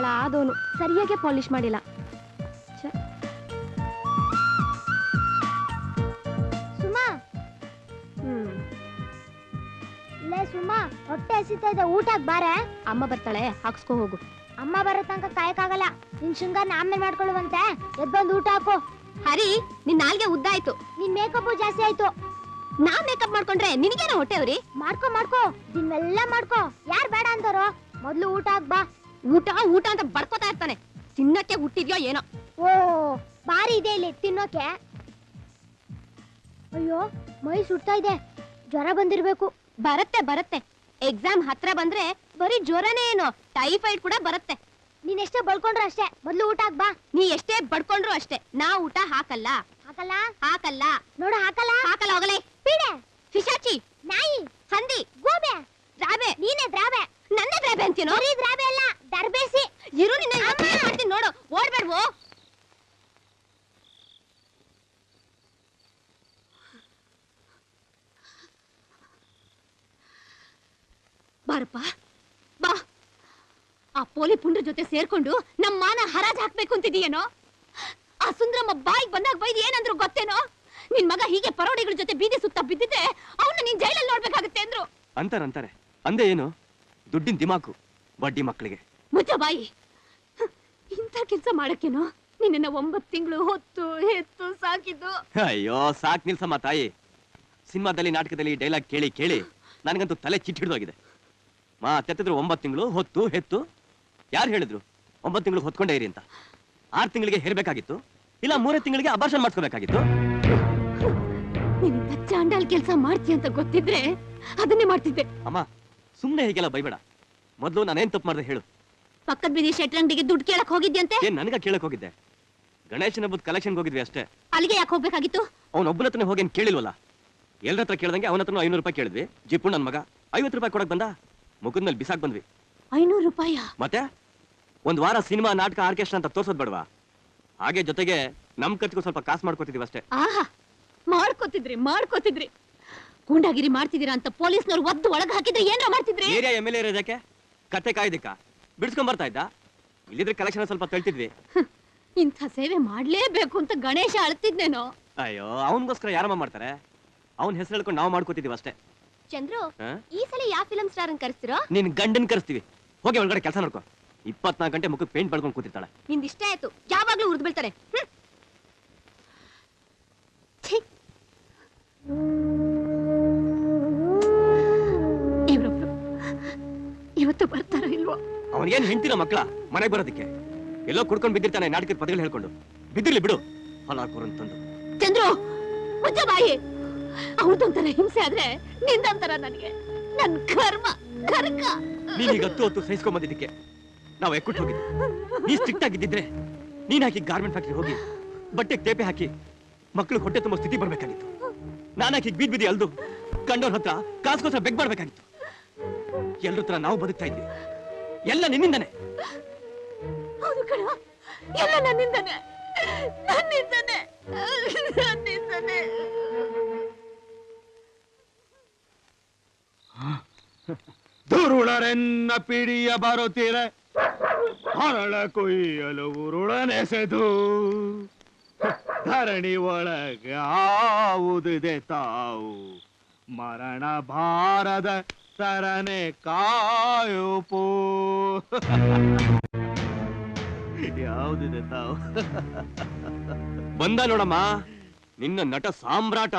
ಹಾಳಾದವನು, ಸರಿಯಾಗಿ ಪಾಲಿಶ್ ಮಾಡಿಲ್ಲ. ಸುಮಾ, ಲೇ ಸುಮಾ, ಹೊಟ್ಟೆ ಹಸಿತಾ ಇದೆ, ಊಟಕ್ಕೆ ಬಾರೆ. ಅಮ್ಮ ಬರ್ತಾಳೆ, ಹಾಕ್ಸ್ಕೊ ಹೋಗು. ಅಮ್ಮ ಬರೋ ತನಕ ಕಾಯಕ್ಕಾಗಲ್ಲ. ನಿನ್ ಶೃಂಗಾರನ ಆಮೇಲೆ ಮಾಡ್ಕೊಳ್ಳುವಂತೆ. ಎದ್ ಬಂದು ಊಟ ಹಾಕು. ಹರಿ, ನಿನ್ ನಾಲ್ಗೆ ಉದ್ದ ಆಯ್ತು. ನಿನ್ ಮೇಕಪ್ ಜಾಸ್ತಿ ಆಯ್ತು. ನಾ ಮೇಕಪ್ ಮಾಡ್ಕೊಂಡ್ರೆ ನಿನಗೇನೋ ಹೊಟ್ಟೆ ಅವ್ರಿ? ಮಾಡ್ಕೋ ದಿನೆಲ್ಲ ಮಾಡ್ಕೋ. ಯಾರ್ ಬೇಡ ಅಂತಾರೋ? ಮೊದ್ಲು ಊಟ ಹಾಕ್ ಬಾ. ಊಟ ಊಟ ಅಂತ ಬಡ್ಕೋತಾ ಇರ್ತಾನೆ. ತಿನ್ನಕ್ಕೆ ಹುಟ್ಟಿದ್ಯೋ ಏನೋ. ಓ, ಬಾರಿ ಇದೆ ಇಲ್ಲಿ ತಿನ್ನೋಕೆ. ಅಯ್ಯೋ, ಮೈ ಸುಡ್ತಾ ಇದೆ. ಜ್ವರ ಬಂದಿರ್ಬೇಕು. ಬರುತ್ತೆ. ಎಕ್ಸಾಮ್ ಹತ್ರ ಬಂದ್ರೆ ಬರೀ ಜ್ವರನೇ ಏನು, ಟೈಫಾಯ್ಡ್ ಕೂಡ ಬರುತ್ತೆ. ನೀನ್ ಎಷ್ಟೇ ಬಳ್ಕೊಂಡ್ರು ಅಷ್ಟೇ, ಮೊದ್ಲು ಊಟ ಹಾಕ್ ಬಾ. ನೀ ಎಷ್ಟೇ ಬಡ್ಕೊಂಡ್ರು ಅಷ್ಟೇ, ನಾ ಊಟ ಹಾಕಲ್ಲ. ನೋಡು, ಹಾಕಲ್ಲ ಹೋಗಲೇ. ಪೀಡೆ, ಪಿಶಾಚಿ, ನಾಯಿ, ಹಂದಿ, ಗೋಬೆ, ದ್ರಾಬೆ. ನೀನೇ ದ್ರಾಬೆ. ನನ್ನ ದ್ರಾಬೆ ಅಂತೀನೋ? ದ್ರಾಬೆ ಅಲ್ಲ, ದರ್ಬೇಸಿ. ಇರು, ನಿನ್ನ ಮಾಡ್ತೀನಿ ನೋಡು. ಓಡ್ಬೇಡ್ವೋ. ಬಾರಪ್ಪ ಬಾ. ಆ ಪೋಲಿ ಪುಂಡ್ರ ಜೊತೆ ಸೇರ್ಕೊಂಡು ನಮ್ಮ ಮಾನ ಹರಾಜ್ ಹಾಕ್ಬೇಕು ಅಂತಿದೀಯೇನೋ? ಆ ಸುಂದ್ರಮ್ಮ ಬಾಯಿಗೆ ಬಂದಾಗ ಬೈದು ಏನಂದ್ರು ಗೊತ್ತೇನೋ? ನಿನ್ ಮಗ ಹೀಗೆ ಪರೋಡಿಗಳ ಜೊತೆ ಬೀದಿ ಸುತ್ತ ಬಿದ್ದಿದ್ರೆ ಅವನ್ನ ನೀನ್ ಜೈಲಲ್ಲಿ ನೋಡ್ಬೇಕಾಗುತ್ತೆ ಅಂದ್ರು. ಅಂತಾರೆ ಅಂದೆ ಏನು? ದುಡ್ಡಿನ ದಿಮಾಕು ಬಡ್ಡಿ ಮಕ್ಕಳಿಗೆ. ಮುಚ್ಚ ಬಾಯಿ. ಇಂಥ ಕೆಲ್ಸ ಮಾಡಕ್ಕೇನೋ ನಿನ್ನ 9 ತಿಂಗಳು ಹೊತ್ತು ಹೆತ್ತು ಸಾಕಿದ್ದು. ಅಯ್ಯೋ, ಸಾಕ್ ನಿಲ್ಸಮ್ಮ ತಾಯಿ. ಸಿನಿಮಾದಲ್ಲಿ ನಾಟಕದಲ್ಲಿ ಡೈಲಾಗ್ ಕೇಳಿ ನನಗಂತೂ ತಲೆ ಚಿಟ್ ಹಿಡಿದೋಗಿದೆ. ತೆತ್ತಿದ್ರು 9 ತಿಂಗಳು ಹೊತ್ತು ಹೆತ್ತು. ಯಾರು ಹೇಳಿದ್ರು 9 ತಿಂಗಳು ಹೊತ್ಕೊಂಡೇ ಇರಿ ಅಂತ? 6 ತಿಂಗಳಿಗೆ ಹೇರ್ಬೇಕಾಗಿತ್ತು, ಇಲ್ಲ 3 ತಿಂಗಳಿಗೆ ಅಬಾರ್ಷನ್ ಮಾಡ್ಸ್ಕೋಬೇಕಾಗಿತ್ತು. ನೀನ್ ಚಾಂಡಾಲ್ ಕೆಲಸ ಮಾಡ್ತೀಯ ಅಂತ ಗೊತ್ತಿದ್ರೆ ಅದನ್ನೇ ಮಾಡ್ತಿದ್ದೆ. ಅಮ್ಮ, ಸುಮ್ನೆ ಹೀಗೆಲ್ಲ ಬೈಬೇಡ. ಮೊದ್ಲು ನಾನೇನ್ ತಪ್ಪು ಮಾಡ್ದೆ ಹೇಳು. ಪಕ್ಕದ ಬೀದಿ ಶೆಟ್ರಂಗಡಿಗೆ ದುಡ್ಡು ಕೇಳಕ್ ಹೋಗಿದ್ಯಂತೆ? ಏನ್ ನನಗ ಕೇಳಕ್ ಹೋಗಿದ್ದೆ? ಗಣೇಶನ ಹಬ್ಬದ ಕಲೆಕ್ಷನ್ ಹೋಗಿದ್ವಿ ಅಷ್ಟೇ. ಅಲ್ಲಿಗೆ ಯಾಕೆ ಹೋಗ್ಬೇಕಾಗಿತ್ತು? ಅವನೊಬ್ಬನ ಹತ್ರನೇ ಹೋಗಿ ಕೇಳಿಲ್ವಲ್ಲ. ಎಲ್ಲರ ಹತ್ರ ಕೇಳ್ದಂಗೆ ಅವನ ಹತ್ರ 500 ರೂಪಾಯಿ ಕೇಳಿದ್ವಿ. ಜಿಪ್ಪು ನನ್ ಮಗ 50 ರೂಪಾಯಿ ಕೊಡಕ್ ಬಂದ. ಮುಖದ ಮೇಲೆ ಬಿಸಾಕ್ ಬಂದ್ವಿ. 500 ರೂಪಾಯ? ಮತ್ತೆ 1 ವಾರ ಸಿನಿಮಾ, ನಾಟಕ, ಆರ್ಕೆಸ್ಟ್ರಾ ಅಂತ ತೋರ್ಸೋದ್ ಬೇಡವಾ? ಹಾಗೆ ಜೊತೆಗೆ ನಮ್ ಖರ್ಚಿಗೂ ಸ್ವಲ್ಪ ಕಾಸು ಮಾಡ್ಕೋತಿದೀವಿ ಅಷ್ಟೇ. ಆಹಾ, ಮಾಡ್ಕೋತಿದ್ರಿ. ಗೂಂಡಾಗಿರಿ ಮಾಡ್ತಿದ್ದೀರಾ ಅಂತ ಪೊಲೀಸ್ನವ್ರು ಒದ್ದು ಒಳಗೆ ಹಾಕಿದ್ರೆ ಏನಾರ ಮಾಡ್ತಿದ್ರಿ? ಏರಿಯಾ ಎಮ್ ಎಲ್ ಎ ಇರೋದಕ್ಕೆ ಕತೆ ಕಾಯ್ದಿಕ್ಕ ಬಿಡಿಸ್ಕೊಂಡ್ ಬರ್ತಾ ಇದ್ದ. ಇಲ್ಲಿದ್ರೆ ಕಲೆಕ್ಷನ್ ಸ್ವಲ್ಪ ತಳ್ತಿದ್ವಿ. ಇಂಥ ಸೇವೆ ಮಾಡ್ಲೇಬೇಕು ಅಂತ ಗಣೇಶ ಅಳ್ತಿದ್ನೇನೋ. ಅಯ್ಯೋ, ಅವನಿಗೋಸ್ಕರ ಯಾರಮ್ಮ ಮಾಡ್ತಾರೆ? ಅವನ್ ಹೆಸರು ಹೇಳ್ಕೊಂಡು ನಾವು ಮಾಡ್ಕೋತಿದೀವಿ ಅಷ್ಟೇ. ಚಂದ್ರು, ಈ ಸಲ ಯಾವ ಫಿಲಂ ಸ್ಟಾರ್ ಅನ್ನು ಕರೆಸ್ತಿರೋ? ನೀನ್ ಗಂಡನ್ ಕರೆಸ್ತೀವಿ. ಹೋಗಿ ಒಳಗಡೆ ಕೆಲಸ ನೋಡ್ಕೋ. 24 ಗಂಟೆ ಮುಖಕ್ಕೆ ಪೇಂಟ್ ಬಳ್ಕೊಂಡು ಕೂತಿರ್ತಾಳೆ. ನಿಂದ ಇಷ್ಟ ಆಯ್ತು, ಯಾವಾಗ್ಲೂ ಉರ್ದು ಬೀಳ್ತಾರೆ. ಇವ್ರೊಬ್ರು ಇವತ್ತು ಬರ್ತಾರ ಇಲ್ವೋ? ಅವನಿಗೇನ್ ಹೆಂಡ್ತಿನ ಮಕ್ಕಳ ಮನೆಗೆ ಬರೋದಿಕ್ಕೆ? ಎಲ್ಲೋ ಕುಡ್ಕೊಂಡು ಬಿದ್ದಿರ್ತಾನೆ ನಾಟಕದ ಪದಗಳು ಹೇಳ್ಕೊಂಡು. ಬಿದ್ದಿರ್ಲಿ ಬಿಡು, ಹೊಲಾಕೋರಂತಂದು. ಚಂದ್ರು, ಮುಚ್ಚ ಬಾಯಿ. ಅವ್ರದೊಂಥರ ಹಿಂಸೆ ಆದ್ರೆ ನಿಂದಂತರ ನನಗೆ ನನ್ ಕರ್ಮ ಕರ್ಕ. ನೀನೀಗ ಹೊತ್ತು ಸಹಿಸ್ಕೊಂಡ್ ಬಂದಿದ್ದಕ್ಕೆ ನಾವು ಎಕ್ಕುಟ್ಟು ಹೋಗಿದ್ದೆ. ನೀ ಸ್ಟ್ರಿಕ್ಟ್ ಆಗಿದ್ದಿದ್ರೆ ನೀನ್ ಹಾಕಿ ಗಾರ್ಮೆಂಟ್ ಫ್ಯಾಕ್ಟ್ರಿ ಹೋಗಿ ಬಟ್ಟೆಗೆ ತೇಪೆ ಹಾಕಿ ಮಕ್ಕಳು ಹೊಟ್ಟೆ ತುಂಬೋ ಸ್ಥಿತಿ ಬರ್ಬೇಕಾಗಿತ್ತು. ನಾನಾಕಿ ಬೀದಿ ಅಲ್ದು ಕಂಡೋರ್ ಹತ್ರ ಕಾಸ್ಗೋಸ್ಕರ ಬೆಗ್ ಮಾಡ್ಬೇಕಾಗಿತ್ತು. ಎಲ್ರ ಹತ್ರ ನಾವು ಬದುಕ್ತಾ ಇದ್ವಿ. ಎಲ್ಲ ನಿನ್ನಿಂದಾನೆ. ಹೌದು ಕಣ, ಎಲ್ಲ ನನ್ನಿಂದಾನೆ. ದುರುಳರೆನ್ನ ಪಿಡಿಯ ಬರುತ್ತೀರೆ, ಹರಳ ಕೊಯ್ಯಲು ಉರುಳನೆಸೆದು ಧರಣಿ ಒಳಗೆ ಆವುದಿದೆ ತಾವು. ಮರಣ ಭಾರದ ತರನೆ ಕಾಯುಪೋ. ಯಾವುದಿದೆ ತಾವು? ಬಂದ ನೋಡಮ್ಮ ನಿನ್ನ ನಟ ಸಾಮ್ರಾಟ.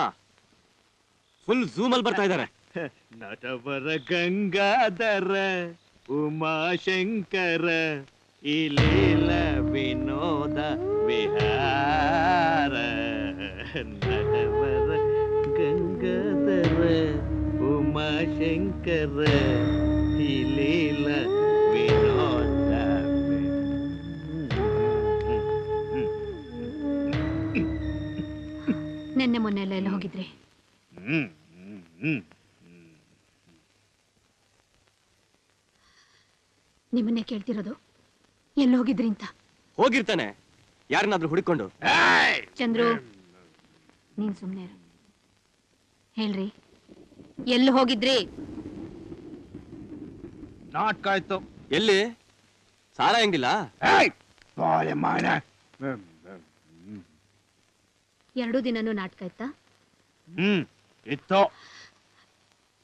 ಫುಲ್ ಝೂಮಲ್ಲಿ ಬರ್ತಾ ಇದ್ದಾರೆ. ನಟವರ ಗಂಗಾಧರ ಉಮಾಶಂಕರ ಇಲೀಲ ವಿನೋದ ವಿಹಾರ. ನಟವರ ಗಂಗಾಧರ ಉಮಾಶಂಕರ ಇಲೀಲ ವಿನೋದ. ನೆನ್ನೆ ಮೊನ್ನೆ ಎಲ್ಲ ಹೋಗಿದ್ರಿ? ನಿಮ್ಮನ್ನೇ ಕೇಳ್ತಿರೋದು, ಎಲ್ಲಿ ಹೋಗಿದ್ರಿ ಅಂತ. ಹೋಗಿರ್ತಾನೆ ಯಾರನ್ನಾದ್ರೂ ಹುಡುಕೊಂಡು. ಚಂದ್ರು, ನೀನ್ ಸುಮ್ನೆ ಇರು. ಹೇಳ್ರಿ, ಎಲ್ಲಿ ಹೋಗಿದ್ರಿ? ನಾಟಕ ಆಯ್ತು. ಎಲ್ಲಿ? ಸಾರ ಹೆಂಗಿಲ್ಲ. ಎರಡೂ ದಿನನೂ ನಾಟಕ ಇತ್ತಾ? ಇತ್ತು.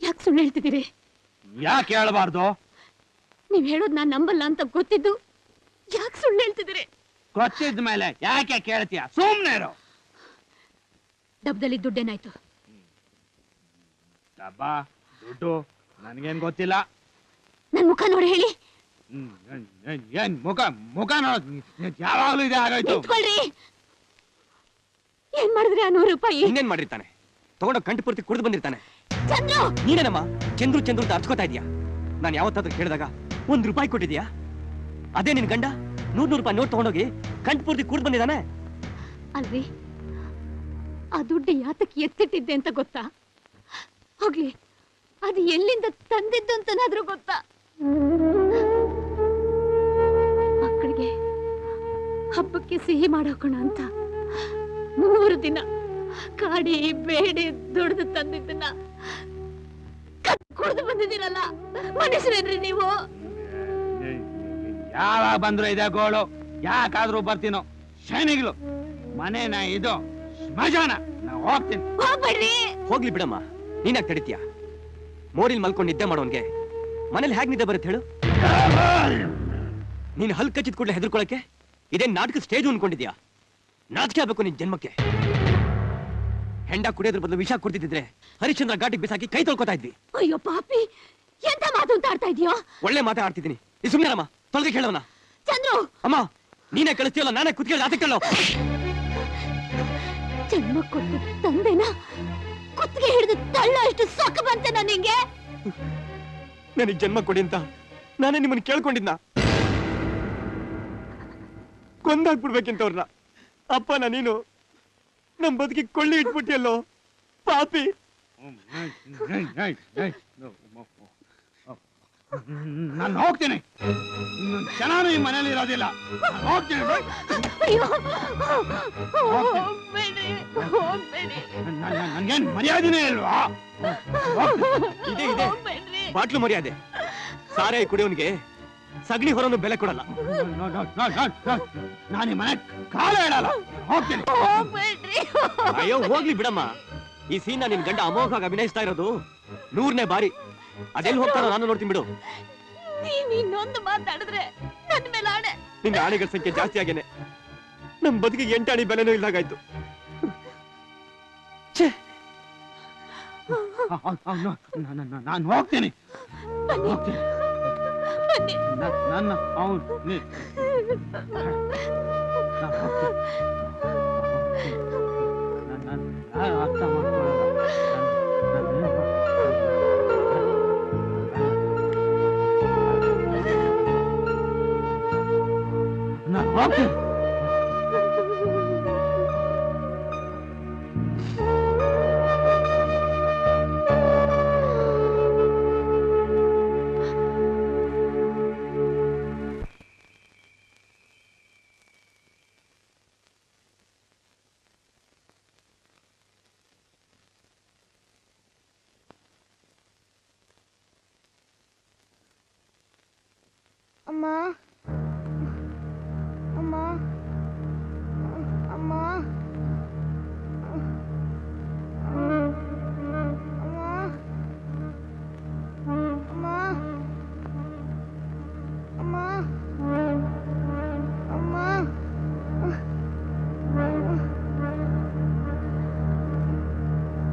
ಯಾಕೆ ಸುಳ್ಳು ಹೇಳ್ತಿದ್ದೀರಿ? ಯಾಕೆ ಹೇಳಬಾರ್ದು? ನೀವ್ ಹೇಳೋದ್ ನಾನ್ ನಂಬಲ್ಲ ಅಂತ ಗೊತ್ತಿದ್ದು ಯಾಕೆ ಸುಳ್ಳು ಹೇಳ್ತಿದ್ದೀರಿ? ಗೊತ್ತಿದ್ದ ಮೇಲೆ ಯಾಕೆ ಕೇಳ್ತೀಯ? ಸುಮ್ನೆ ಇರು. ಡಬ್ದಲ್ಲಿ ದುಡ್ಡೇನಾಯ್ತು? ಡಬ್ಬ ದುಡ್ಡು ನನ್ಗೇನ್ ಗೊತ್ತಿಲ್ಲ. ನನ್ ಮುಖ ನೋಡಿ ಹೇಳಿ. ಏನ್ ಮುಖ ಮುಖ ನೋಡ್ ಯಾವಾಗ್ಲೂ ಇದೆ ಆಗೋಯ್ತು. ನಿಂತ್ಕೊಳ್ರಿ. ಏನ್ ಮಾಡಿದ್ರಿ ಆ 100 ರೂಪಾಯಿ? ಇನ್ನೇನ್ ಮಾಡಿರ್ತಾನೆ? ತಗೊಂಡ ಕಂಠ ಪೂರ್ತಿ ಕುಡಿದು ಬಂದಿರ್ತಾನೆ. ಚಂದ್ರು ನೀನೇನಮ್ಮ ಚಂದ್ರು ಚಂದ್ರು ಅಂತ ಅರ್ಚ್ಕೋತಾ ಇದೀಯಾ? ನಾನು ಯಾವತ್ತಾದ್ರೂ ಕೇಳಿದಾಗ 1 ರೂಪಾಯಿ ಕೊಟ್ಟಿದ್ಯಾ? ಅದೇ ನಿನ್ ಗಂಡ 100 ರೂಪಾಯಿ ನೋಟ್ ತಗೊಂಡೋಗಿ ಕಂಠ ಪೂರ್ತಿ ಕುಡಿದು ಬಂದಿದ್ದಾನೆ. ಅಲ್ರಿ, ಆ ದುಡ್ಡು ಯಾತಕ್ಕೆ ಎತ್ತಿಟ್ಟಿದ್ದೆ ಅಂತ ಗೊತ್ತಾ? ಹೋಗ್ಲಿ, ಅದು ಎಲ್ಲಿಂದ ತಂದಿದ್ದು ಅಂತನಾದ್ರೂ ಗೊತ್ತಾ? ಮಕ್ಕಳಿಗೆ ಹಬ್ಬಕ್ಕೆ ಸಿಹಿ ಮಾಡೋಕೋಣ ಅಂತ 3 ದಿನ ಕಾಡಿ ಬೇಡಿ ದುಡ್ದು ತಂದಿದ್ದನ್ನ ಕುಡಿದು ಬಂದಿದ್ದೀರಲ್ಲ, ಮನುಷ್ಯರೇನ್ರಿ ನೀವು? ಯಾವಾಗ ಬಂದ್ರು ಇದೆ ಗೋಳು. ಯಾಕಾದ್ರೂ ಬರ್ತೀನೋ ಶನಿಗಳು. ಮನೇನ ಇದು ಸ್ಮಶಾನ. ನಾ ಹೋಗ್ತೀನಿ. ಹೋಗ್ಬೇಡ್ರಿ. ಹೋಗ್ಲಿ ಬಿಡಮ್ಮ, ನೀನಾಗ್ ತಡಿತೀಯ? ಮೋರಿಲ್ ಮಲ್ಕೊಂಡು ನಿದ್ದೆ ಮಾಡೋನ್ಗೆ ಮನೇಲಿ ಹೇಗ್ ನಿದ್ದೆ ಬರುತ್ತೆ ಹೇಳು? ನೀನ್ ಹಲ್ ಕಚ್ಚಿದ ಕೂಡಲೇ ಹೆದರ್ಕೊಳಕ್ಕೆ ಇದೇನ್ ನಾಟಕ ಸ್ಟೇಜ್ ಅನ್ಕೊಂಡಿದ್ಯಾ? ನಾಚಿಕೆ ಆಗ್ಬೇಕು ನಿನ್ ಜನ್ಮಕ್ಕೆ. ಹೆಂಡ ಕುಡಿಯೋದ್ರ ಬದಲು ವಿಷ ಕುಡ್ದಿದ್ರೆ ಹರಿಶ್ಚಂದ್ರ ಘಾಟಿಗೆ ಬಿಸಾಕಿ ಕೈ ತೊಳ್ಕೊತಾ ಇದ್ವಿ. ಅಯ್ಯೋ ಪಾಪಿ, ಎಂತ ಮಾತು ಅಂತ ಆಡ್ತಾ ಇದೀಯೋ? ಒಳ್ಳೆ ಮಾತಾಡ್ತಿದ್ದೀನಿ. ಈ ಸುಮ್ನೆರಮ್ಮ, ತೊಳಗೆ ಕೇಳೋಣ. ಚಂದ್ರು, ಅಮ್ಮ ನೀನೇ ಕಳಿಸ್ತೀಯಲ್ಲ, ನಾನೇ ಕುತ್ಕೊಳ್ಳಿ ಆತ ಕೇಳೋ. ಜನ್ಮ ಕೊಟ್ಟು ತಂದೆನ ಕುತ್ತಿಗೆ ಹಿಡಿದು ತಳ್ಳೋ ಅಷ್ಟು ಸಾಕು ಬಂತೆ ನಿಂಗೆ? ನನಗೆ ಜನ್ಮ ಕೊಡಿ ಅಂತ ನಾನೇ ನಿಮ್ಮನ್ನ ಕೇಳ್ಕೊಂಡಿದ್ನ? ಕೊಂದಾಕ್ಬಿಡ್ಬೇಕಿಂತವ್ರನ್ನ. ಅಪ್ಪನ ನೀನು ನಮ್ ಬದುಕಿ ಕೊಳ್ಳಿ ಇಟ್ಬಿಟ್ಟಿಯಲ್ಲೋ ಪಾಪಿ. ನಾನು ಹೋಗ್ತೀನಿ. ಚೆನ್ನಾನು ಈ ಮನೇಲಿ ಇರೋದಿಲ್ಲ. ಹೋಗ್ತೀನಿ. ಅಯ್ಯೋ, ಹೋಗ್ಬೇಡಿ, ಹೋಗ್ಬೇಡಿ. ನನ್ಗೇನ್ ಮರ್ಯಾದೆನೇ ಇಲ್ವಾ? ಇದೆ ಇದೆ ಹೋಗ್ಬೇಡ್ರಿ. ಬಾಟ್ಲು ಮರ್ಯಾದೆ. ಸಾರೆ ಕುಡಿಯೋನ್ಗೆ ಸಗಣಿ ಹೊರನು ಬೆಲೆ ಕೊಡಲ್ಲ. ನಾನು ಈ ಮನೆ ಕಾಲ ಹೇಳಲ್ಲ. ಹೋಗ್ತೀನಿ. ಹೋಗ್ಬೇಡ್ರಿ. ಅಯ್ಯೋ ಹೋಗ್ಲಿ ಬಿಡಮ್ಮ. ಈ ಸೀನ್ ನಿನ್ ಗಂಡ ಅಮೋಘವಾಗಿ ಅಭಿನಯಿಸ್ತಾ ಇರೋದು 100ನೇ ಬಾರಿ. ಅದೆಲ್ಲಿ ಹೋಗ್ತಾರೋ ನಾನು ನೋಡ್ತೀನಿ ಬಿಡು. ನೀವ್ ಇನ್ನೊಂದು ಮಾತಾಡಿದ್ರೆ ನನ್ ಮೇಲೆ ಆಣೆ. ನಿನ್ನ ಆಣೆಗಳ ಸಂಖ್ಯೆ ಜಾಸ್ತಿ ಆಗೇನೆ. ನಮ್ ಬದುಕಿಗೆ 8 ಆಣಿ ಬೆಲೆನೂ ಇಲ್ದಾಗಾಯ್ತು. ನಾನು ಹೋಗ್ತೀನಿ. ಬನ್ನಿ. ನನ್ನ ಅವನು ಅರ್ಥ ಮಾಡ್ಕೊಳ್ಳಲ್ಲ. ನಾನು ಹೋಗ್ತೀನಿ. ಅಮ್ಮ ಅಮ್ಮ ಅಮ್ಮ ಅಮ್ಮ ಅಮ್ಮ ಅಮ್ಮ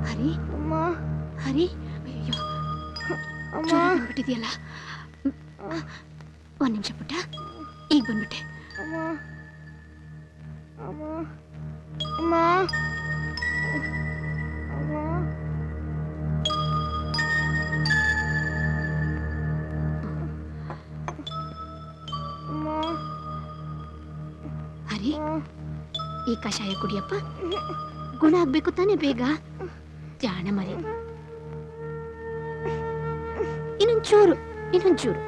ಹರಿ, ಅಮ್ಮ ಹರಿ, ಅಯ್ಯೋ ಅಮ್ಮ ಬಂದ್ಬಿಟ್ಟಿದ್ಯಲ್ಲ. 1 ನಿಮಿಷ ಪುಟ್ಟ, ಈಗ ಬಂದ್ಬಿಟ್ಟೆ. ಅಮ್ಮ ಅಮ್ಮ ಅಮ್ಮ ಅಮ್ಮ ಅಮ್ಮ ಹರಿ, ಈ ಕಷಾಯ ಕುಡಿಯಪ್ಪ. ಗುಣ ಆಗ್ಬೇಕು ತಾನೇ ಬೇಗ. ಜಾಣ ಮರಿ. ಇನ್ನೊಂಚೂರು, ಇನ್ನೊಂಚೂರು.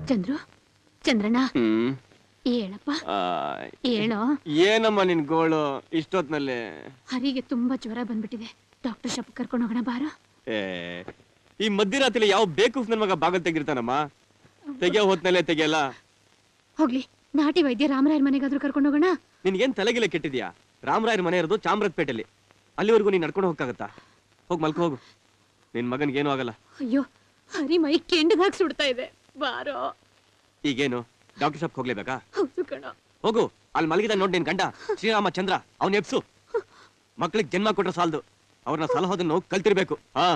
ಚಂದ್ರು, ಚಂದ್ರಣ್ಣ, ಹೇಳಪ್ಪ, ಹೇಳೋ. ಏನಮ್ಮ ನಿನ್ ಗೋಳು ಇಷ್ಟೊತ್ನಲ್ಲಿ? ಹರಿಗೆ ತುಂಬಾ ಜ್ವರ ಬಂದ್ಬಿಟ್ಟಿದೆ, ಡಾಕ್ಟರ್ ಶಾಪ್ ಕರ್ಕೊಂಡು ಹೋಗೋಣ ಬಾರೋ. ಈ ಮಧ್ಯರಾತ್ರಿ ಯಾವ ಬೇಕು ನನ್ ಮಗ ಬಾಗಲ್ ತೆಗಿರ್ತಾನಮ್ಮ? ತೆಗಿಯೋ ಹೊತ್ನಲ್ಲೇ ತೆಗಿಯಲ್ಲ. ಹೋಗ್ಲಿ, ನಾಟಿ ವೈದ್ಯ ರಾಮರಾಯರ್ ಮನೆಗಾದ್ರೂ ಕರ್ಕೊಂಡು ಹೋಗೋಣ. ನಿನ್ಗೇನ್ ತಲೆಗಿಲ್ಲ ಕೆಟ್ಟಿದ್ಯಾ? ರಾಮರಾಯರ್ ಮನೆ ಇರೋದು ಚಾಮರಾಜಪೇಟೆಲಿ, ಅಲ್ಲಿವರೆಗೂ ನೀನ್ ನಡ್ಕೊಂಡು ಹೋಗಕ್ಕಾಗತ್ತಾ? ಹೋಗ್ ಮಲ್ಕೋ ಹೋಗು, ನಿನ್ ಮಗನ್ಗೇನು ಆಗಲ್ಲ. ಅಯ್ಯೋ, ಹರಿ ಮೈ ಕೆಂಡದಾಗ ಸುಡ್ತಾ ಇದೆ, ಬಾರೋ. ಈಗೇನು ಡಾಕ್ಟರ್ ಶಾಪ್ ಹೋಗ್ಲೇಬೇಕಾ? ಹೌದು ಕಣ. ಹೋಗು, ಅಲ್ಲಿ ಮಲಗಿದ ನೋಡ್ ನಿನ್ ಗಂಡ ಶ್ರೀರಾಮಚಂದ್ರ, ಅವ್ನ ಎಪ್ಸು. ಮಕ್ಳಿಗೆ ಜನ್ಮ ಕೊಟ್ರೆ ಸಾಲದು, ಅವ್ರನ್ನ ಸಲಹೋದನ್ನು ಕಲ್ತಿರ್ಬೇಕು. ಹಾ,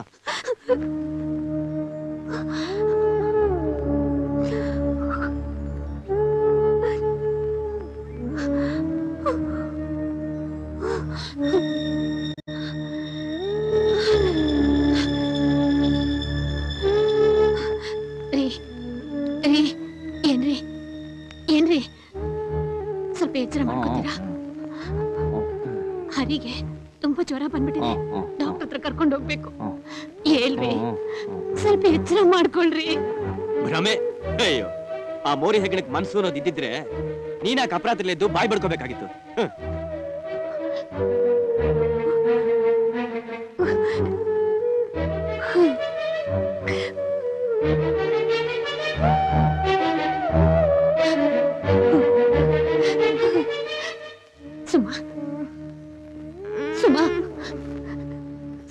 ಏನ್ರಿ ಸ್ವಲ್ಪ ಎಚ್ಚರ ಮಾಡ್ಕೊತೀರಾ? ಹರಿಗೆ ತುಂಬಾ ಜ್ವರ ಬಂದ್ಬಿಟ್ಟಿದೆ, ಡಾಕ್ಟರ್ ಹತ್ರ ಕರ್ಕೊಂಡು ಹೋಗ್ಬೇಕು. ಹೇಳ್ರಿ, ಸ್ವಲ್ಪ ಎಚ್ಚರ ಮಾಡ್ಕೊಳ್ರಿ. ಭ್ರಮೆ. ಅಯ್ಯೋ, ಆ ಮೋರಿ ಹೆಗ್ಗಣಕ್ ಮನ್ಸು ಅನ್ನೋದು ಇದ್ದಿದ್ರೆ ನೀನಾಕ ಅಪರಾಧಲೆದ್ದು ಬಾಯ್ ಬಡ್ಕೋಬೇಕಾಗಿತ್ತು. ಸುಮಾ, ಸುಮಾ,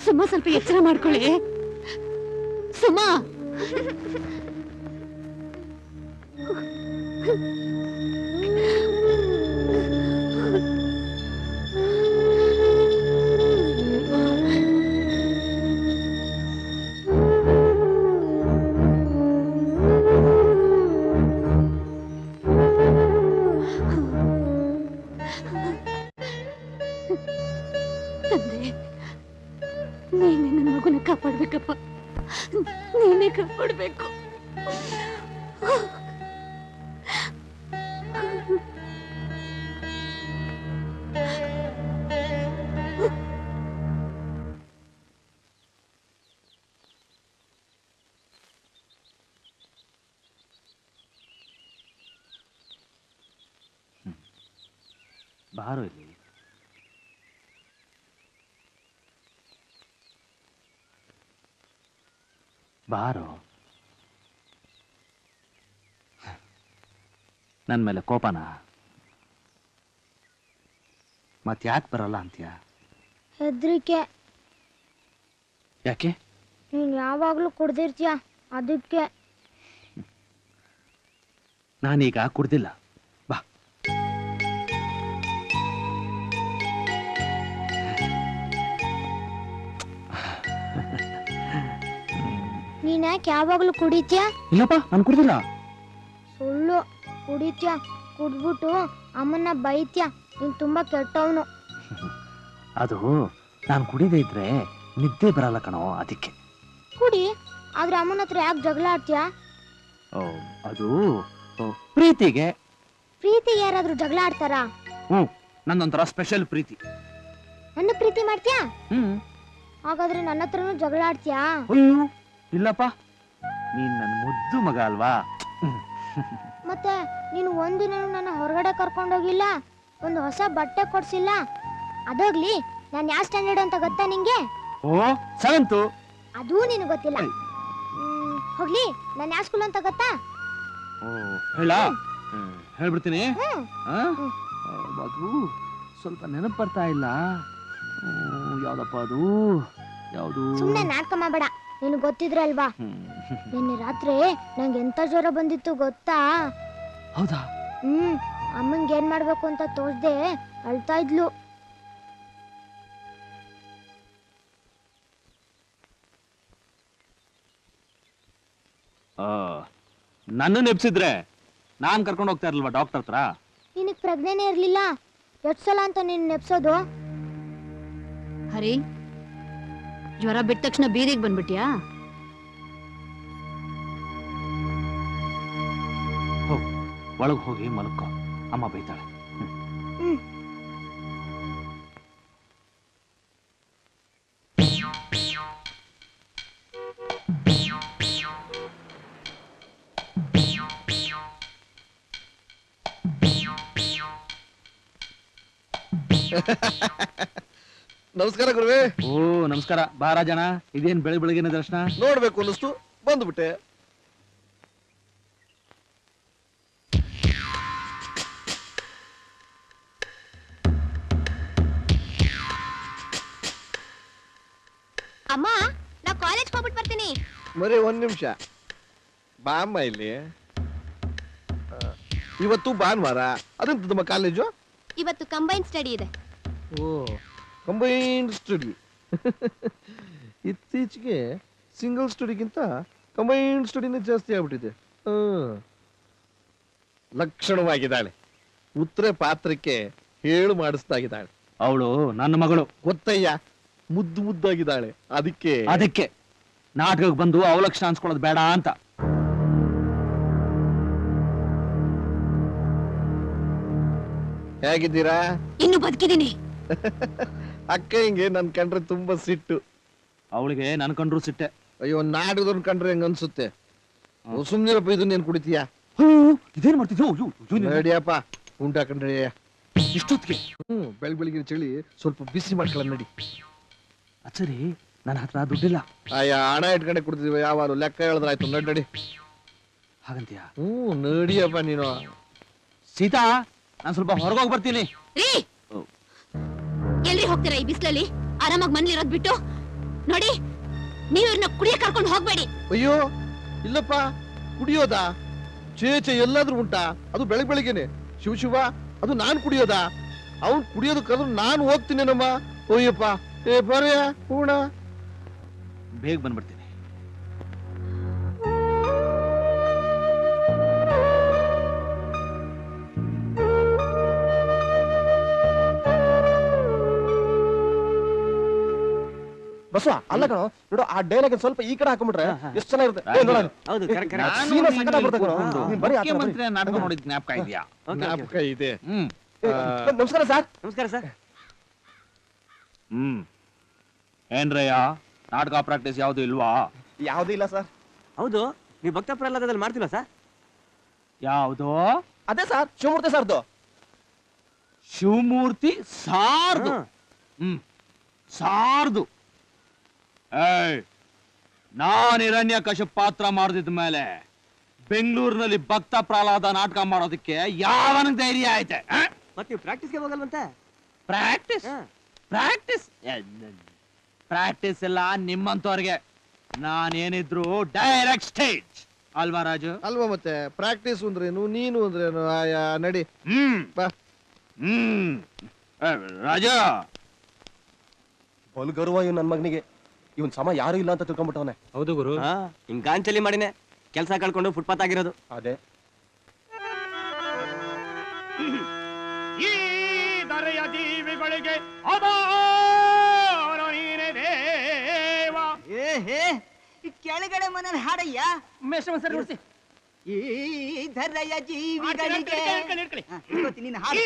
ಸುಮಾ, ಸ್ವಲ್ಪ ಎಚ್ಚರ ಮಾಡ್ಕೊಳ್ಳಿ. ಸುಮಾ, ತಂದೆ, ನೀನೇ ನನ್ನ ಮಗುನ ಕಾಪಾಡ್ಬೇಕಪ್ಪ, ನೀನೇ ಕಾಪಾಡ್ಬೇಕು. ಬಾರೋ ಇಲ್ಲಿ. ಬಾರೋ. ನನ್ನ ಮೇಲೆ ಕೋಪನಾ? ಮತ್ ಯಾಕೆ ಬರಲ್ಲ ಅಂತೀಯ? ಹೆದ್ರಿಕೆ. ಯಾಕೆ? ನೀನ್ ಯಾವಾಗ್ಲೂ ಕುಡ್ದಿರ್ತೀಯ, ಅದಕ್ಕೆ. ನಾನೀಗ ಕುಡ್ದಿಲ್ಲ. ಬಾ. ನೀನ್ ಯಾಕೆ ಯಾವಾಗ್ಲೂ ಕುಡಿತೀಯ? ಇಲ್ಲಪ್ಪ, ನಾನು ಕುಡ್ದಿಲ್ಲ. ಸುಳ್ಳು. ಕುಡಿತ್ಯ, ಕುಡ್ಬಿಟ್ಟು ಅಮ್ಮನ್ನ ಬೈತ್ಯ. ನೀನ್ ತುಂಬಾ ಕೆಟ್ಟವನು. ಅದು ನಾನು ಕುಡಿದೇ ಇದ್ರೆ ನಿದ್ದೆ ಬರಲ್ಲ ಕಣೋ, ಅದಕ್ಕೆ. ಕುಡಿ, ಆದ್ರೆ ಅಮ್ಮನ ಹತ್ರ ಯಾಕೆ ಜಗಳ ಆಡ್ತೀಯ? ಅದು ಪ್ರೀತಿಗೆ. ಪ್ರೀತಿಗೆ ಯಾರಾದ್ರೂ ಜಗಳ ಆಡ್ತಾರಾ? ನನ್ನೊಂಥರ ಸ್ಪೆಷಲ್ ಪ್ರೀತಿ. ನನ್ನ ಪ್ರೀತಿ ಮಾಡ್ತೀಯಾ? ಹಾಗಾದ್ರೆ ನನ್ನ ಹತ್ರನೂ ಜಗಳ ಆಡ್ತೀಯಾ? ಇಲ್ಲಪ್ಪ, ನೀನ್ ನನ್ನ ಮುದ್ದು ಮಗ ಅಲ್ವಾ. ಮತ್ತೆ ನೀನು ಒಂದಿನ ನನ್ನ ಹೊರಗಡೆ ಕರ್ಕೊಂಡೋಗಿಲ್ಲ, ಒಂದು ಹೊಸ ಬಟ್ಟೆ ಕೊಡ್ಸಿಲ್ಲ. ಅದೋಗ್ಲಿ, ನಾನು ಯಾವ ಸ್ಟ್ಯಾಂಡರ್ಡ್ ಅಂತ ಗೊತ್ತಾ ನಿಂಗೆ? ಓ, 7th. ಅದೂ ನಿನಗೆ ಗೊತ್ತಿಲ್ಲ. ಹೋಗ್ಲಿ, ನಾನು ಯಾವ ಸ್ಕೂಲ್ ಅಂತ ಗೊತ್ತಾ? ಹೇಳ ಹೇಳ್ಬಿಡ್ತೀನಿ. ಅದು ಸ್ವಲ್ಪ ನೆನಪು ಬರ್ತಾ ಇಲ್ಲ. ಯಾವ್ದಪ್ಪ ಅದು? ಯಾವುದು? ಸುಮ್ನೆ ನಾಟಕ ಮಾಡಬೇಡ, ನಿನಗೆ ಗೊತ್ತಿದ್ರೆ ಅಲ್ವಾ. ನಿನ್ನೆ ರಾತ್ರಿ ನಂಗೆ ಎಂತ ಜ್ವರ ಬಂದಿತ್ತು ಗೊತ್ತಾ? ಹೌದಾ? ಅಮ್ಮಂಗೆ ಏನ್ ಮಾಡ್ಬೇಕು ಅಂತ ತೋಚ್ದೆ ಅಳ್ತಾ ಇದ್ಲು. ನನ್ನ ನೆಪ್ಸಿದ್ರೆ ನಾನ್ ಕರ್ಕೊಂಡು ಹೋಗ್ತಾ ಇರ್ಲಿಲ್ವಾ ಡಾಕ್ಟರ್ ಹತ್ರ? ನಿನಗ್ ಪ್ರಜ್ಞೆನೇ ಇರ್ಲಿಲ್ಲ, ಎಷ್ಟ್ ಸಲ ಅಂತ ನೀನ್ ನೆಪ್ಸೋದು? ಹರಿ, ಜ್ವರ ಬಿಟ್ಟ ತಕ್ಷಣ ಬೀದಿಗೆ ಬಂದ್ಬಿಟ್ಯಾ? ಒಳಗೆ ಹೋಗಿ ಮಲ್ಕೋ, ಅಮ್ಮ ಬೈತಾಳೆ. ನಮಸ್ಕಾರ ಗುರುವೆ. ಓ ನಮಸ್ಕಾರ. ಬಾ ರಾಜಣ್ಣ, ಇದೇನ್ ಬೆಳಗಿನ ದರ್ಶನ? ನೋಡ್ಬೇಕು ಅನ್ನಿಸ್ತು, ಬಂದ್ಬಿಟ್ಟೆ. ಅಮ್ಮ, ನಾ ಕಾಲೇಜ್ ಹೋಗ್ಬಿಟ್ಟು ಬರ್ತೀನಿ. ಮರಿ ಒಂದ್ ನಿಮಿಷ ಬಾ ಅಮ್ಮ ಇಲ್ಲಿ. ಇವತ್ತು ಭಾನುವಾರ, ಅದೆಂತ ನಮ್ಮ ಕಾಲೇಜು? ಇವತ್ತು ಕಂಬೈನ್ ಸ್ಟಡಿ ಇದೆ. ಓ, ಕಂಬೈನ್ಡ್ ಸ್ಟಡಿ. ಇತ್ತೀಚೆಗೆ ಸಿಂಗಲ್ ಸ್ಟಡಿಗಿಂತ ಕಂಬೈನ್ಡ್ ಸ್ಟಡಿನೇ ಜಾಸ್ತಿ ಆಗ್ಬಿಟ್ಟಿದೆ. ಲಕ್ಷಣವಾಗಿದ್ದಾಳೆ, ಉತ್ತರ ಪಾತ್ರಕ್ಕೆ ಹೇಳು ಮಾಡಿಸ್ತಾಗಿದ್ದಾಳೆ. ಅವಳು ನನ್ನ ಮಗಳು. ಗೊತ್ತಯ್ಯ, ಮುದ್ದು ಮುದ್ದಾಗಿದ್ದಾಳೆ. ಅದಕ್ಕೆ ನಾಟಕಕ್ಕೆ ಬಂದು ಅವಲಕ್ಷಣ ಅನ್ಸ್ಕೊಳ್ಳೋದು ಬೇಡ ಅಂತ. ಹೇಗಿದ್ದೀರಾ? ಇನ್ನು ಬದುಕಿದ್ದೀನಿ. ಅಕ್ಕ ಹಿಂಗೆ ನನ್ ಕಂಡ್ರೆ ತುಂಬಾ ಸಿಟ್ಟು. ಅವಳಿಗೆ ನನ್ ಕಂಡ್ರು ಸಿಟ್ಟೆ. ಅಯ್ಯೋ, ನಾಟಕದವ್ರನ್ ಕಂಡ್ರೆ ಹೆಂಗ ಅನ್ಸುತ್ತೆ. ಸುಮ್ನಿರಪ್ಪ, ಇದನ್ನೇನ್ ಕುಡಿತೀಯಾ? ಇದೇನ್ ಮಾಡ್ತಿದ್ಯೋ? ನಡಿಯಪ್ಪ, ಉಂಟಾ ಕಂಡ್ರೆ ಇಷ್ಟೊತ್ತಿಗೆ ಬೆಳಿಗ್ಗೆ ಚಳಿ, ಸ್ವಲ್ಪ ಬಿಸಿ ಮಾಡ್ಕೊಳ್ಳ ನಡಿ. ಅಚ್ಚರಿ, ನನ್ನ ಹತ್ರ ದುಡ್ಡಿಲ್ಲ. ಅಯ್ಯ, ಹಣ ಇಟ್ಕೊಂಡೆ ಕುಡ್ತಿದೀವಿ, ಯಾವಾರು ಲೆಕ್ಕ ಹೇಳಿದ್ರಾಯ್ತು. ನಡಿ. ಹಾಗಂತೀಯ? ನಡಿಯಪ್ಪ ನೀನು. ಸೀತಾ, ನಾನ್ ಸ್ವಲ್ಪ ಹೊರಗೋಗಿ ಬರ್ತೀನಿ. ಎಲ್ರಿ ಹೋಗ್ತೀರಾ ಈ ಬಿಸಿಲಲ್ಲಿ? ಆರಾಮಾಗಿ ಮನೇಲಿ ಇರೋದ್ ಬಿಟ್ಟು ನೋಡಿ, ನೀವು ಇವ್ರನ್ನ ಕುಡಿಯಕ್ ಕರ್ಕೊಂಡು ಹೋಗ್ಬೇಡಿ. ಅಯ್ಯೋ ಇಲ್ಲಪ್ಪ, ಕುಡಿಯೋದಾ? ಚೇಚೆ ಎಲ್ಲಾದ್ರೂ ಉಂಟಾ? ಅದು ಬೆಳಗ್ಗೆನೆ ಶಿವ, ಅದು ನಾನ್ ಕುಡಿಯೋದಾ? ಅವ್ನು ಕುಡಿಯೋದಕ್ಕಾದ್ರೂ ನಾನು ಹೋಗ್ತೀನೇನಮ್ಮ. ಓಯ್ಯಪ್ಪ, ಬರೆಯ ಹೂಣ. ಬೇಗ ಬಂದ್ಬಿಡ್ತೀನಿ. ಬಸವ, ಅಲ್ಲ ಕಣೋ, ನೋಡು ಆ ಡೈಲಾಗ್ ಸ್ವಲ್ಪ ಈ ಕಡೆ ಹಾಕೊಂಡ್ಬಿಟ್ರೆ ಎಷ್ಟು ಚೆನ್ನಾಗಿರುತ್ತೆ. ಮುಖ್ಯಮಂತ್ರಿ ನಾಟಕ ನೋಡಿದ್ ಜ್ಞಾಪಕ ಇದೆಯಾ? ಜ್ಞಾಪಕ ಇದೆ. ನಮಸ್ಕಾರ ಸರ್. ನಮಸ್ಕಾರ ಸರ್. ಏನ್ರಯ್ಯ, ನಾಟಕ ಪ್ರಾಕ್ಟೀಸ್ ಯಾವ್ದು ಇಲ್ವಾ? ಯಾವ್ದು ಇಲ್ಲ ಸರ್. ಹೌದು, ನೀವು ಭಕ್ತ ಪ್ರಹ್ಲಾದದಲ್ಲಿ ಮಾಡ್ತಿಲ್ಲ ಸರ್? ಯಾವ್ದು? ಅದೇ ಸರ್, ಶಿವಮೂರ್ತಿ ಸರ್ದು. ಶಿವಮೂರ್ತಿ ಸಾರ್ದು? ಸಾರ್ದು. ನಾನ್ ಹಿರಣ್ಯ ಕಶ್ಯಪ ಪಾತ್ರ ಮಾಡಿದ ಮೇಲೆ ಬೆಂಗಳೂರಿನಲ್ಲಿ ಭಕ್ತ ಪ್ರಹ್ಲಾದ ನಾಟಕ ಮಾಡೋದಕ್ಕೆ ಯಾವನ ಧೈರ್ಯ ಐತೆ? ಮತ್ತೆ ನೀವು ಪ್ರಾಕ್ಟೀಸ್ಗೆ ಹೋಗಲ್ವಂತೆ? ಪ್ರಾಕ್ಟೀಸ್ ಪ್ರಾಕ್ಟೀಸ್ ಪ್ರಾಕ್ಟೀಸ್ ಎಲ್ಲ ನಿಮ್ಮಂತವ್ರಿಗೆ. ನಾನೇನಿದ್ರು ಡೈರೆಕ್ಟ್ ಸ್ಟೇಜ್ ಅಲ್ವಾ ರಾಜು? ಅಲ್ವಾ, ಮತ್ತೆ ಪ್ರಾಕ್ಟೀಸ್ ಅಂದ್ರೇನು, ನೀನು ಅಂದ್ರೇನು? ಆಯಾ ನಡಿ ಬಾ. ರಾಜು, ಬಲು ಗೌರವ ಇವ್ ನನ್ ಮಗನಿಗೆ. ಇವನ್ ಸಮ ಯಾರು ಇಲ್ಲ ಅಂತ ತಿಳ್ಕೊಂಡ್ಬಿಟ್ಟವನೆ. ಹೌದು ಗುರು, ಹಿಂಗ್ ಗಾಂಚಲಿ ಮಾಡಿನೇ ಕೆಲಸ ಕಳ್ಕೊಂಡು ಫುಟ್ಪಾತ್ ಆಗಿರೋದು. ಅದೇ ಈ ದರೆಯ ಜೀವಿಗಳಿಗೆ ಕೆಳಗಡೆ ಮನೇಲಿ ಹಾಡಯ್ಯ. ಈ ಧರೆಯ ಜೀವಿಗಳಿಗೆ ನಿನ್ನ ಹಾಡು.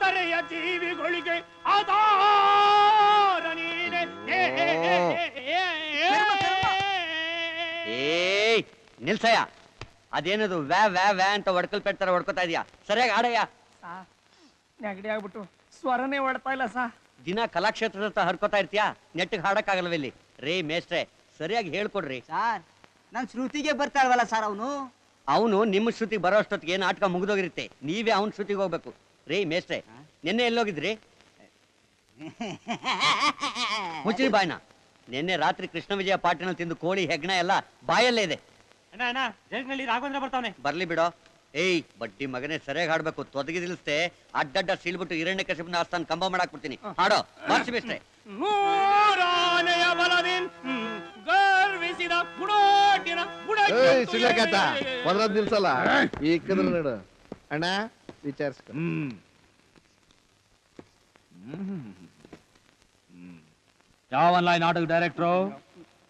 ದರೆಯ ಜೀವಿಗಳಿಗೆ ಆಧಾರ ನೀನೆ. ನಿಲ್ಸಯ್ಯ, ಅದೇನದು ವ್ಯಾ ವ್ಯಾ ವ್ಯಾ ಅಂತ ಹೊಡ್ಕಲ್ ಪೆಡ್ತಾರ ಹೊಡ್ಕೊತಾ ಇದೀಯಾ? ಸರಿಯಾಗಿ ಹಾಡಯ್ಯ. ನೆಗಡಿ ಆಗ್ಬಿಟ್ಟು ಸ್ವರನೇ ಹೊಡ್ತಾ ಇಲ್ಲ ಸಾ. ದಿನ ಕಲಾಕ್ಷೇತ್ರದ ಹರ್ಕೋತಾ ಇರ್ತೀಯಾ, ನೆಟ್ಟಿಗೆ ಹಾಡಕ್ಕಾಗಲ್ವಿಲ್ಲಿ. ರೇ ಮೇಷ್ಟ್ರೆ, ಸರಿಯಾಗಿ ಹೇಳ್ಕೊಡ್ರಿ. ಸರ್, ನನ್ ಶ್ರುತಿಗೆ ಬರ್ತಾ ಇಲ್ವಲ್ಲ ಸರ್ ಅವನು. ಅವನು ನಿಮ್ಮ ಶ್ರುತಿಗೆ ಬರೋ ಅಷ್ಟೊತ್ತಿಗೆ ನಾಟಕ ಮುಗಿದೋಗಿರುತ್ತೆ. ನೀವೇ ಅವನ ಶ್ರುತಿಗೆ ಹೋಗ್ಬೇಕು. ರೇ ಮೇಷ್ಟ್ರೆ, ನಿನ್ನೆ ಎಲ್ಲೋಗಿದ್ರಿ? ಮುಚ್ಚಿರಿ ಬಾಯ್ನ. ನಿನ್ನೆ ರಾತ್ರಿ ಕೃಷ್ಣ ವಿಜಯ ಪಾಟಿನಲ್ಲಿ ತಿಂದು ಕೋಳಿ ಹೆಗ್ಣ ಎಲ್ಲ ಬಾಯಲ್ಲೇ ಇದೆ. ಬರ್ಲಿ ಬಿಡೋ. ಏಯ್ ಬಡ್ಡಿ ಮಗನೇ, ಸರಿಯಾಗಿ ಹಾಡ್ಬೇಕು. ತೊದಗಿ ನಿಲ್ಲಿಸ್ತೆ ಅಡ್ಡಡ್ಡ ಸೀಳ್ಬಿಟ್ಟು ಹಿರಣ್ಯ ಕಶ್ಯಪನ ಆಸ್ಥಾನ ಕಂಬ ಮಾಡಾಕ್ಬಿಡ್ತೀನಿ. ಹಾಡೋ ಮಾರ್ಚ್ ಮೇಷ್ಟ್ರೆ. ಸಿಗ್ಲಾಕತ್ತ ಪದ್ರದ್ ನಿಲ್ಸಲ್ಲ. ಈ ಕದ್ರ ನೋಡು ಅಣ್ಣ, ವಿಚಾರಿಸ್ಕೊ. ಯಾವಲ್ಲ ಈ ನಾಟಕ ಡೈರೆಕ್ಟ್ರು?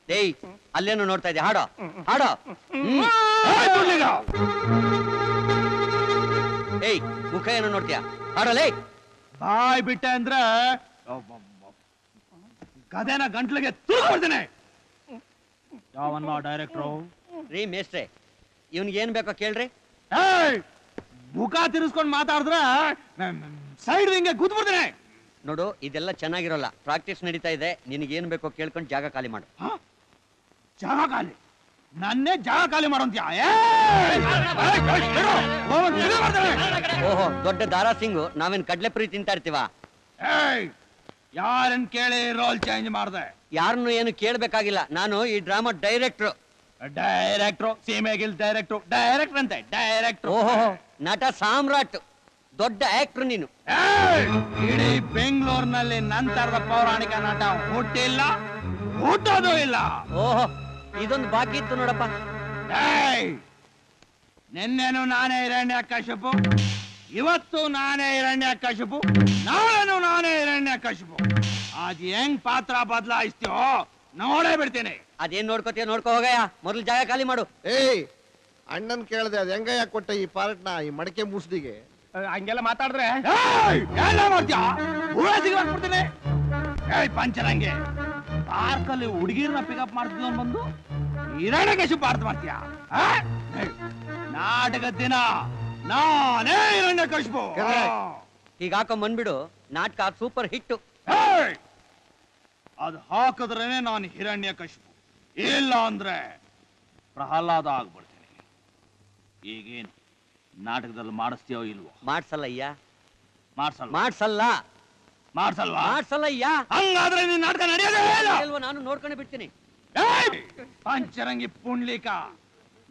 ಏಯ್ ಅಲ್ಲೇನು ನೋಡ್ತಾ ಇದ್ದೆ? ಹಾಡೋ ಹಾಡೋ. ಏಯ್ ಮುಖ ಏನೋ ನೋಡ್ತೀಯ? ಹಾಡೋಲೇ. ಬಾಯ್ ಬಿಟ್ಟೆ ಅಂದ್ರೆ ಗದೆನ ಗಂಟ್ಲಿಗೆ ತುಳ್ಕೊಡ್ತೀನಿ. ಯಾವಲ್ಲ ಡೈರೆಕ್ಟ್ರು? ರೀ ಮೇಷ್ಟ್ರೆ, ಇವನ್ಗೆ ಏನ್ ಬೇಕೋ ಕೇಳ್ರಿ. ಮುಖ ತಿರ್ಸ್ಕೊಂಡ್ ಮಾತಾಡಿದ್ರೆ ಸೈಡ್ ಹಿಂಗೆ ಕೂತ್ಬಿಡ್ತೀನಿ. ನೋಡು ಇದೆಲ್ಲ ಚೆನ್ನಾಗಿರೋಲ್ಲ, ಪ್ರಾಕ್ಟೀಸ್ ನಡೀತಾ ಇದೆ, ನಿನಗೇನ್ ಬೇಕೋ ಕೇಳ್ಕೊಂಡು ಜಾಗ ಖಾಲಿ ಮಾಡು. ಜಾಗ ಖಾಲಿ? ನನ್ನೇ ಜಾಗ ಖಾಲಿ ಮಾಡೋಂತ್ಯಾ? ಓಹೋ, ದೊಡ್ಡ ದಾರಾ ಸಿಂಗು, ನಾವೇನ್ ಕಡ್ಲೆ ಪುರಿ ತಿಂತಾ ಇರ್ತೀವ? ಯಾರನ್ ಕೇಳಿ ರೋಲ್ ಚೇಂಜ್ ಮಾಡ್ದೆ? ಯಾರನ್ನು ಏನು ಕೇಳ್ಬೇಕಾಗಿಲ್ಲ, ನಾನು ಈ ಡ್ರಾಮಾ ಡೈರೆಕ್ಟ್ರು. ಡೈರೆಕ್ಟ್ರು? ಸೀಮೆಗಿಲ್ ಡೈರೆಕ್ಟ್ರು? ಡೈರೆಕ್ಟರ್ ಅಂತೆ ಡೈರೆಕ್ಟ್ರು. ಓಹೋ, ನಟ ಸಾಮ್ರಾಟ್, ದೊಡ್ಡ ಆಕ್ಟ್ರು ನೀನು. ಇಡೀ ಬೆಂಗಳೂರಿನಲ್ಲಿ ನಂತರದ ಪೌರಾಣಿಕ ನಟ ಹುಟ್ಟಿಲ್ಲ, ಹುಟ್ಟೋದು ಇಲ್ಲ. ಓಹೋ, ಇದೊಂದು ಬಾಕಿ ಇತ್ತು ನೋಡಪ್ಪ. ನಿನ್ನೆನು ನಾನೇ ಹಿರಣ್ಯಕಶಿಪು, ಇವತ್ತು ನಾನೇ ಹಿರಣ್ಯಕಶಿಪು, ನಾಳೆನು ನಾನೇ ಹಿರಣ್ಯಕಶಿಪು. ಅದ್ ಹೆಂಗ್ ಪಾತ್ರ ಬದಲಾಯಿಸ್ತೀವೋ ನೋಡೇ ಬಿಡ್ತೀನಿ. ಅದೇನ್ ನೋಡ್ಕೋತೀಯ ನೋಡ್ಕೋ ಹೋಗಯ್ಯ, ಮೊದಲು ಜಾಗ ಖಾಲಿ ಮಾಡು. ಏಯ್, ಅಣ್ಣನ್ ಕೇಳ್ದೆ ಅದ್ ಹೆಂಗಯ್ಯ ಕೊಟ್ಟ ಈ ಪಾರ್ಟ್ನ ಈ ಮಡಕೆ ಮುಸ್ದಿಗೆ? ಹಂಗೆಲ್ಲ ಮಾತಾಡಿದ್ರೆ ಎಲ್ಲ ಮಾಡ್ತೀಯ? ಬಿಡ್ತೀನಿ. ಏಯ್ ಪಂಚರಂಗೆ, ಪಾರ್ಕಲ್ಲಿ ಹುಡುಗಿರ್ನ ಪಿಕಪ್ ಮಾಡ್ತಿದ್ದ ಬಂದು ಹಿರಣ್ಯಕಶಿಪು ಪಾರ್ಥ ಮಾಡ್ತೀಯ? ನಾಟಕದ ದಿನ ನಾನೇ ಹಿರಣ್ಯಕಶಿಪು. ಈಗ ಹಾಕೊಂಡ್ ಬಂದ್ಬಿಡು, ನಾಟಕ ಸೂಪರ್ ಹಿಟ್. ಅದು ಹಾಕಿದ್ರೇನೆ ನಾನು ಹಿರಣ್ಯಕಶಿಪು, ಇಲ್ಲ ಅಂದ್ರೆ ಪ್ರಹ್ಲಾದ ಆಗ್ಬಿಡ್ತೀನಿ. ಈಗೇನು ನಾಟಕದಲ್ಲಿ ಮಾಡಿಸ್ತೀಯೋ ಇಲ್ವೋ? ಮಾಡ್ಸಲ್ಲಯ್ಯ. ಮಾಡ್ಸಲ್ಲ? ಮಾಡ್ಸಲ್ಲ. ಮಾಡ್ಸಲ್ವಾ? ಮಾಡ್ಸಲ್ಲಯ್ಯ. ಹಂಗಾದ್ರೆ ನೀನ್ ನಾಟಕ ನಡೆಯೋದೇ ಇಲ್ಲ. ನಾನು ನೋಡ್ಕೊಂಡು ಬಿಡ್ತೀನಿ. ಪಂಚರಂಗಿ ಪುಂಡ್ಲಿಕ,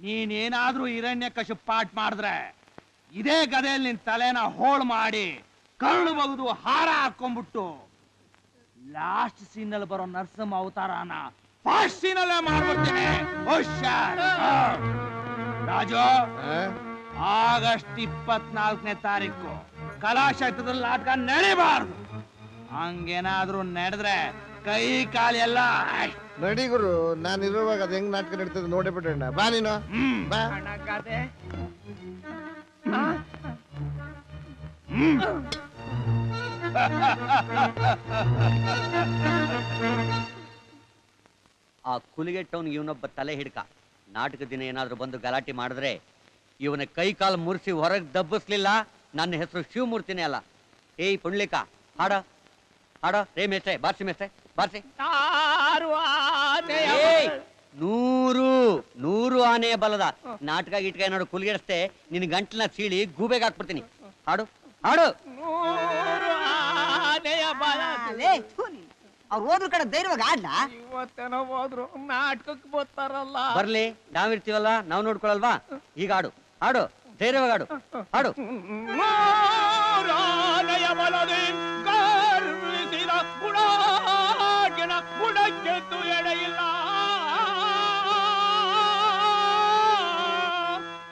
ನೀನೇನಾದ್ರೂ ಹಿರಣ್ಯಕಶಿಪು ಪಾಠ ಮಾಡಿದ್ರೆ ಇದೇ ಗದೆಯಲ್ಲಿ ನಿನ್ ತಲೆನ ಹೋಳು ಮಾಡಿ ಕರುಳು ಬಗ್ದು ಹಾರ ಹಾಕೊಂಡ್ಬಿಟ್ಟು ಲಾಸ್ಟ್ ಸೀನಲ್ಲಿ ಬರೋ ನರಸಿಂಹ ಅವತಾರನ ಫಸ್ಟ್ ಸೀನಲ್ಲೇ ಮಾಡ್ಬಿಡ್ತೀನಿ. ಹುಷಾರ್. ರಾಜು, ಆಗಸ್ಟ್ 24ನೇ ತಾರೀಕು ಕಲಾಕ್ಷೇತ್ರದಲ್ಲಿ ನಾಟಕ ನಡಿಬಾರ್ದು. ಹಂಗೇನಾದ್ರೂ ನಡೆದ್ರೆ ಕೈ ಕಾಲು ಎಲ್ಲ ನಡಿ ಗುರು, ನಾನು ಇರುವಾಗ ಅದ್ ಹೆಂಗ್ ನಾಟಕ ನಡೀತದೆ ನೋಡೇ ಬಿಡೋಣ. ಬಾ ನೀನು, ಬಾ. ಆ ಕುಲಿಗೆಟ್ಟವನ್ ಇವನೊಬ್ಬ ತಲೆ ಹಿಡ್ಕ. ನಾಟಕ ದಿನ ಏನಾದ್ರೂ ಬಂದು ಗಲಾಟೆ ಮಾಡಿದ್ರೆ ಇವನ ಕೈ ಕಾಲು ಮುರಿಸಿ ಹೊರಗೆ ದಬ್ಬಿಸ್ಲಿಲ್ಲ, ನನ್ನ ಹೆಸರು ಶಿವಮೂರ್ತಿನೇ ಅಲ್ಲ. ಏಯ್ ಪುಂಡ್ಲಿಕ, ಹಾಡ ಹಾಡ. ರೇ ಮೇಸ್ಟ್ರೆ, ಬಾರ್ಸಿ ಮೇಸ್ಟ್ರೆ, ಬಾರ್ಸಿ. 100 ಆನೆಯ ಬಲದ ನಾಟಕ ಗಿಟ್ಕ ಏನಾದ್ರು ಕುಲಿಗೆಡಿಸ್ತೆ ನಿನ್ ಗಂಟ್ಲನ್ನ ಸೀಳಿ ಗೂಬೆಗೆ ಹಾಕ್ಬಿಡ್ತೀನಿ. ಹಾಡು ಹಾಡು. ಅವ್ರು ಹೋದ್ರ ಕಡೆ ಧೈರ್ಯವಾಗಿ ಆಡ್ಲ. ಇವತ್ತೇನೋ ಹೋದ್ರು, ನಾಟಕಕ್ಕೆ ಬರ್ತಾರಲ್ಲ. ಬರ್ಲಿ, ನಾವಿರ್ತೀವಲ್ಲ, ನಾವು ನೋಡ್ಕೊಳಲ್ವಾ? ಈಗ ಹಾಡು ಹಾಡು, ಧೈರ್ಯವಾಗಿ ಹಾಡು ಹಾಡು.